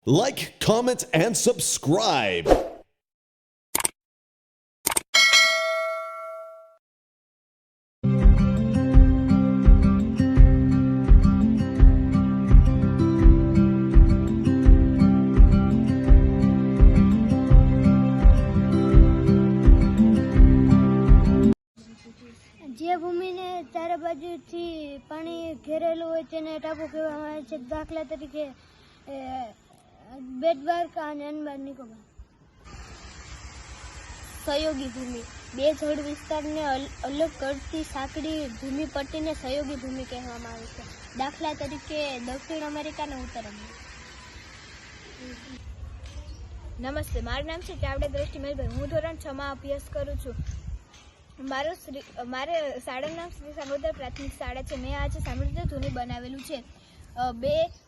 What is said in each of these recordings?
Like, comment, and subscribe. જે ભૂમિને ચારે બાજુથી પાણી ઘેરેલું હોય તેને ટાપુ કહેવામાં આવે છે. દાખલા તરીકે બેટ દ્વારકા અને અંદમાન નિકોબાર. સહયોગી ભૂમિ બે જળ વિસ્તારને અલગ કરતી સાંકડી ભૂમિ પટ્ટીને સહયોગી ભૂમિ કહેવામાં આવે છે. દાખલા તરીકે દક્ષિણ અમેરિકા અને ઉત્તર અમેરિકા. નમસ્તે, મારું નામ છે ચાવડા દ્રષ્ટિ મેલભાઈ. હું ધોરણ 6 માં અભ્યાસ કરું છું. મારે શાળાનું નામ શ્રી સામૃદ્ધ પ્રાથમિક શાળા છે. મેં આજે સામૃદ્ધ ધૂની બનાવેલું છે.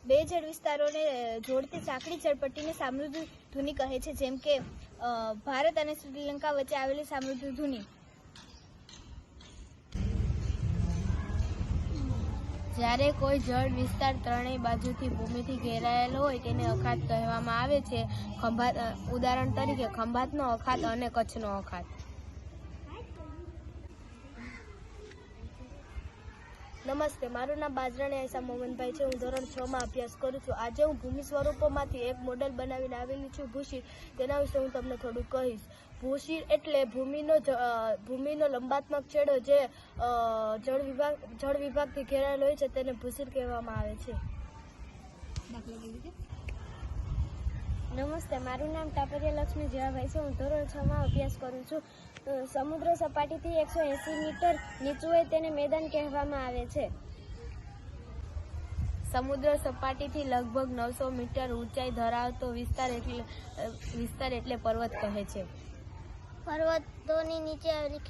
બે જળ વિસ્તારોને જોડતી સાંકડી જળપટ્ટીને સામૃદ્ધ ધૂની કહે છે, જેમ કે ભારત અને શ્રીલંકા વચ્ચે આવેલી સામૃદ્ધ ધૂની. જ્યારે કોઈ જળ વિસ્તાર ત્રણેય બાજુથી ભૂમિથી ઘેરાયેલો હોય તેને અખાત કહેવામાં આવે છે. ઉદાહરણ તરીકે ખંભાતનો અખાત અને કચ્છનો અખાત. નમસ્તે, મારું નામ બાજરાણી આયશા મોહનભાઈ છે. હું ધોરણ 6 માં અભ્યાસ કરું છું. આજે હું ભૂમિ સ્વરૂપોમાંથી એક મોડેલ બનાવીને આવેલી છું, ભૂશીર. તેના વિશે હું તમને થોડું કહીશ. ભૂશીર એટલે ભૂમિનો લંબાત્મક છેડો જે જળ વિભાગથી ઘેરાયેલો હોય છે તેને ભૂશીર કહેવામાં આવે છે. નમસ્તે, મારું નામ ટાપરિયા લક્ષ્મી જીવાભાઈ છે. હું ધોરણ 6 માં અભ્યાસ કરું છું. સમુદ્ર સપાટીથી 180 મીટર નીચું હોય તેને મેદાન કહેવામાં આવે છે. સમુદ્ર સપાટીથી લગભગ 900 મીટર ઊંચાઈ ધરાવતો વિસ્તાર એટલે પર્વત કહે છે. પર્વતોની નીચે આવેલી